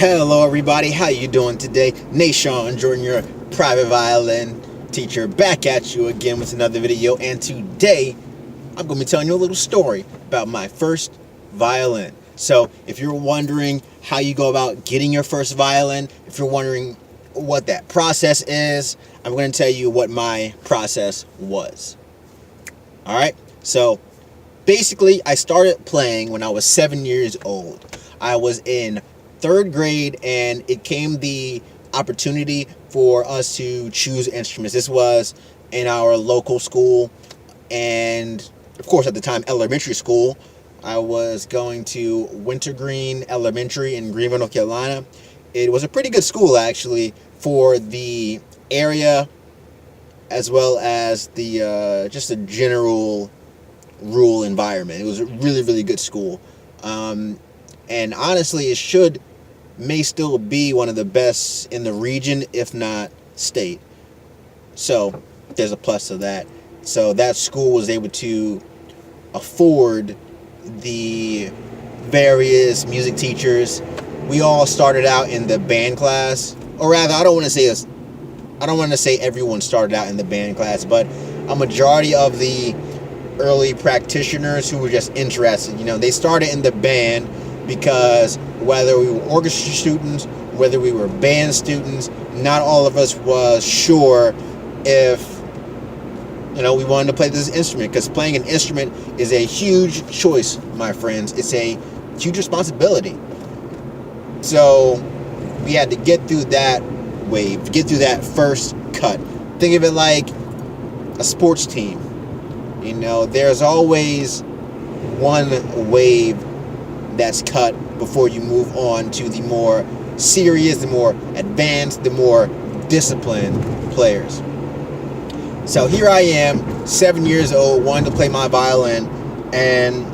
Hello everybody, how you doing today? NWJordan, your private violin teacher, back at you again with another video, and today I'm going to be telling you a little story about my first violin. So if you're wondering how you go about getting your first violin, if you're wondering what that process is, I'm going to tell you what my process was. Alright, so basically I started playing when I was 7 years old. I was in third grade, and it came the opportunity for us to choose instruments. This was in our local school, and of course at the time elementary school. I was going to Wintergreen Elementary in Greenville, North Carolina. It was a pretty good school actually for the area, as well as the just a general rural environment. It was a really good school, and honestly it may still be one of the best in the region, if not state. So there's a plus to that. So that school was able to afford the various music teachers. We all started out in the band class, or rather, I don't want to say everyone started out in the band class, but a majority of the early practitioners who were just interested, they started in the band because whether we were orchestra students, whether we were band students, not all of us was sure if we wanted to play this instrument, because playing an instrument is a huge choice, my friends. It's a huge responsibility. So we had to get through that wave, get through that first cut. Think of it like a sports team. There's always one wave that's cut before you move on to the more serious, the more advanced, the more disciplined players. So here I am, 7 years old, wanting to play my violin, and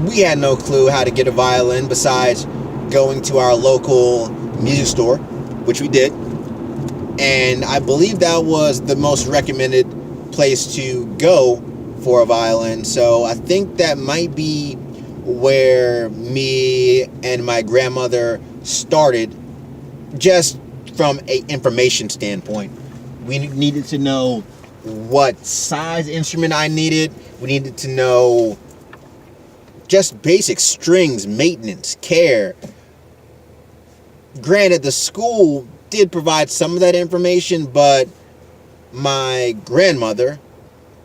we had no clue how to get a violin besides going to our local music store, which we did. And I believe that was the most recommended place to go for a violin. So I think that might be where me and my grandmother started, just from an information standpoint. We needed to know what size instrument I needed. We needed to know just basic strings, maintenance, care. Granted, the school did provide some of that information, but my grandmother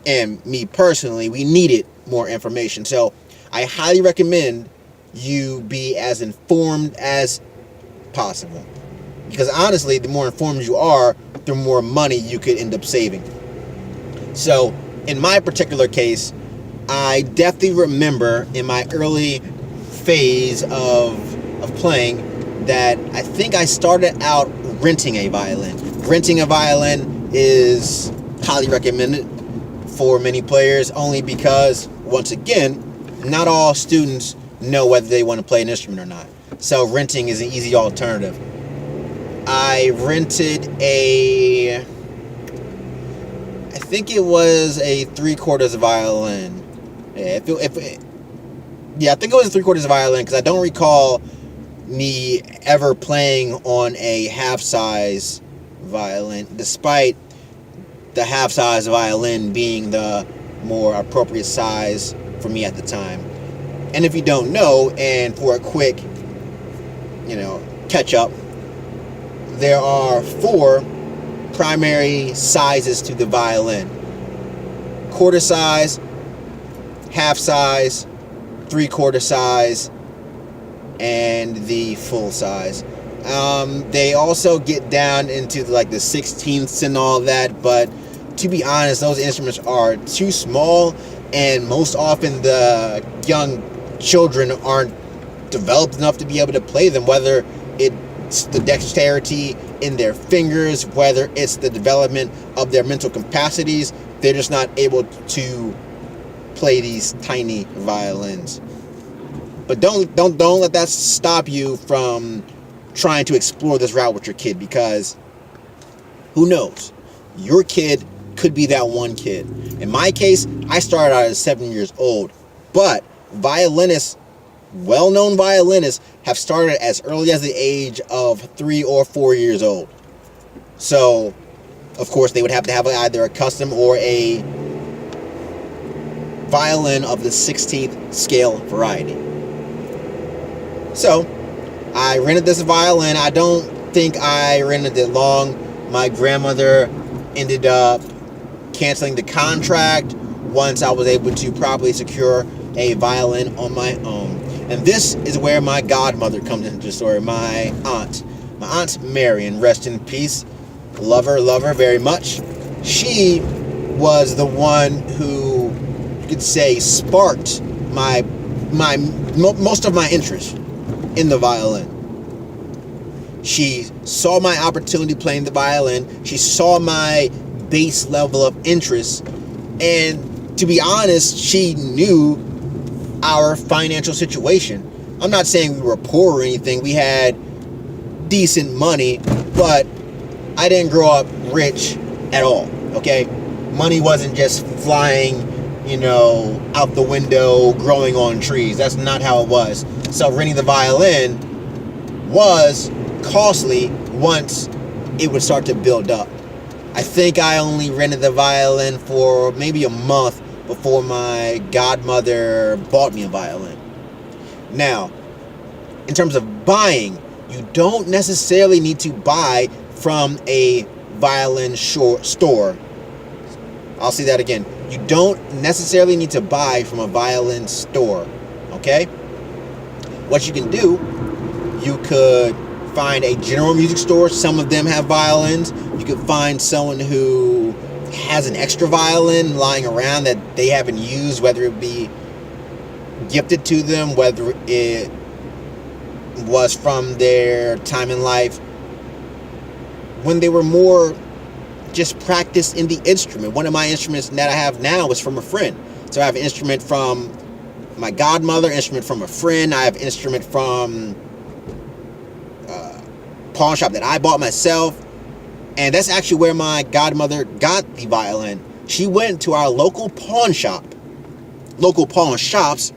and me personally, we needed more information. So I highly recommend you be as informed as possible, because honestly, the more informed you are, the more money you could end up saving. So in my particular case, I definitely remember in my early phase of playing that I think I started out renting a violin. Renting a violin is highly recommended for many players, only because, once again, not all students know whether they want to play an instrument or not. So renting is an easy alternative. I rented I think it was a 3/4 violin. I think it was a 3/4 violin, because I don't recall me ever playing on a half-size violin, despite the half-size violin being the more appropriate size for me at the time. And if you don't know, and for a quick, catch up, there are 4 primary sizes to the violin: quarter size, half size, 3/4 size, and the full size. They also get down into like the 16ths and all that, but to be honest, those instruments are too small, and most often the young children aren't developed enough to be able to play them, whether it's the dexterity in their fingers, whether it's the development of their mental capacities. They're just not able to play these tiny violins. But don't let that stop you from trying to explore this route with your kid, because who knows, your kid could be that one kid. In my case, I started out at 7 years old, but well-known violinists have started as early as the age of 3 or 4 years old. So, of course, they would have to have either a custom or a violin of the 16th scale variety. So, I rented this violin. I don't think I rented it long. My grandmother ended up canceling the contract once I was able to properly secure a violin on my own. And this is where my godmother comes into the story. My aunt Marion, rest in peace. Love her very much. She was the one who, you could say, sparked most of my interest in the violin. She saw my opportunity playing the violin. She saw my base level of interest. And to be honest, she knew our financial situation. I'm not saying we were poor or anything. We had decent money, but I didn't grow up rich at all, okay? Money wasn't just flying, out the window, growing on trees. That's not how it was. So renting the violin was costly once it would start to build up. I think I only rented the violin for maybe a month before my godmother bought me a violin. Now, in terms of buying, you don't necessarily need to buy from a violin store. I'll say that again. You don't necessarily need to buy from a violin store, okay? What you can do, you could find a general music store. Some of them have violins. You could find someone who has an extra violin lying around that they haven't used, whether it be gifted to them, whether it was from their time in life when they were more just practiced in the instrument. One of my instruments that I have now is from a friend. So I have an instrument from my godmother, instrument from a friend. I have an instrument from a pawn shop that I bought myself. And that's actually where my godmother got the violin. She went to our local pawn shops,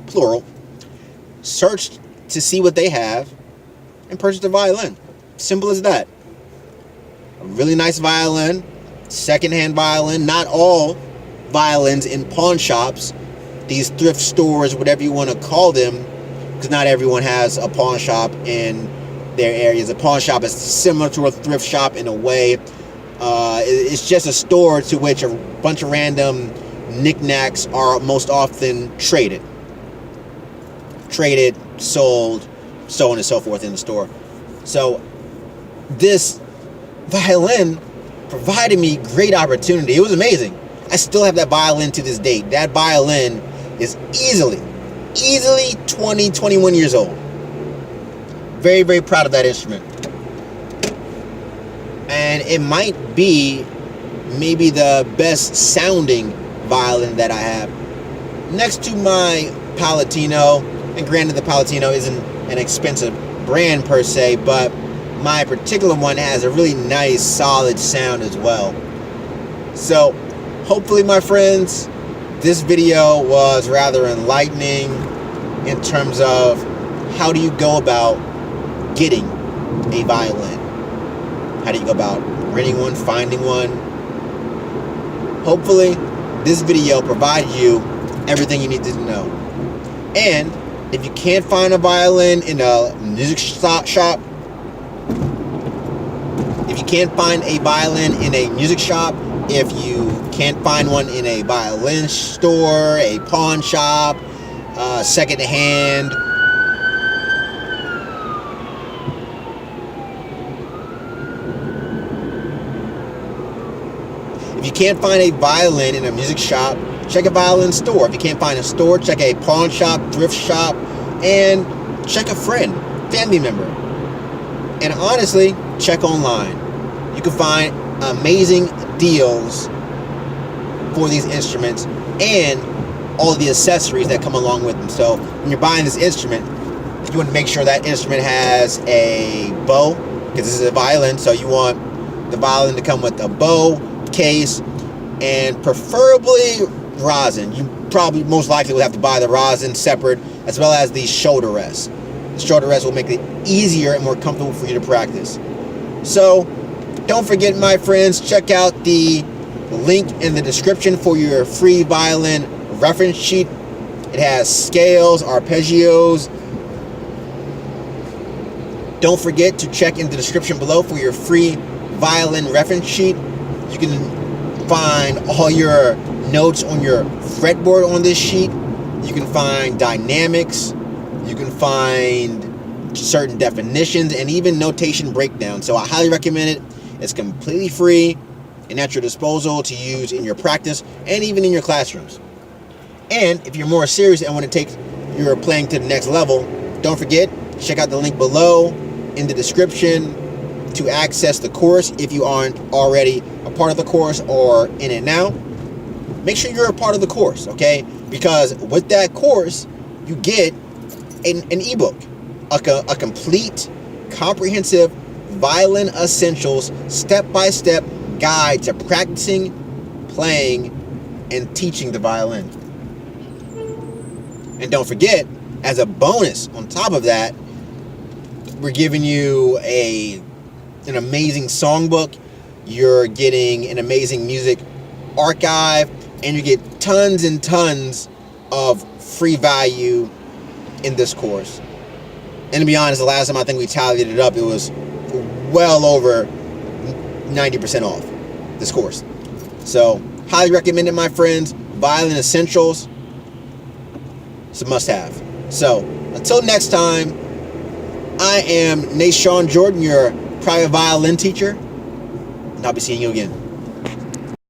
plural, searched to see what they have, and purchased a violin. Simple as that. A really nice violin, secondhand violin. Not all violins in pawn shops, these thrift stores, whatever you want to call them, because not everyone has a pawn shop in their areas. A pawn shop is similar to a thrift shop in a way. It's just a store to which a bunch of random knickknacks are most often traded, sold, so on and so forth in the store. So this violin provided me great opportunity. It was amazing. I still have that violin to this date. That violin is easily 20, 21 years old. Very, very proud of that instrument. And it might be maybe the best sounding violin that I have. Next to my Palatino, and granted the Palatino isn't an expensive brand per se, but my particular one has a really nice solid sound as well. So hopefully, my friends, this video was rather enlightening in terms of how do you go about getting a violin. How do you go about renting one, finding one? Hopefully, this video provides you everything you need to know. And if you can't find a violin in a music shop, if you can't find a violin in a music shop, if you can't find one in a violin store, a pawn shop, secondhand, if you can't find a violin in a music shop, check a violin store. If you can't find a store, check a pawn shop, thrift shop, and check a friend, family member. And honestly, check online. You can find amazing deals for these instruments and all the accessories that come along with them. So when you're buying this instrument, you want to make sure that instrument has a bow, because this is a violin, so you want the violin to come with a bow, case, and preferably rosin. You probably most likely will have to buy the rosin separate, as well as the shoulder rest. The shorter rest will make it easier and more comfortable for you to practice. So don't forget, my friends, check out the link in the description for your free violin reference sheet. It has scales, arpeggios. Don't forget to check in the description below for your free violin reference sheet. You can find all your notes on your fretboard on this sheet. You can find dynamics. You can find certain definitions and even notation breakdown. So I highly recommend it. It's completely free and at your disposal to use in your practice and even in your classrooms. And if you're more serious and want to take your playing to the next level, don't forget, check out the link below in the description to access the course if you aren't already a part of the course or in it now. Make sure you're a part of the course, okay? Because with that course, you get an ebook, a complete, comprehensive violin essentials step-by-step guide to practicing, playing, and teaching the violin. And don't forget, as a bonus on top of that, we're giving you an amazing songbook. You're getting an amazing music archive, and you get tons and tons of free value in this course. And to be honest, the last time I think we tallied it up, it was well over 90% off this course. So highly recommend it, my friends. Violin Essentials. It's a must-have. So until next time, I am NWJordan, your private violin teacher, and I'll be seeing you again.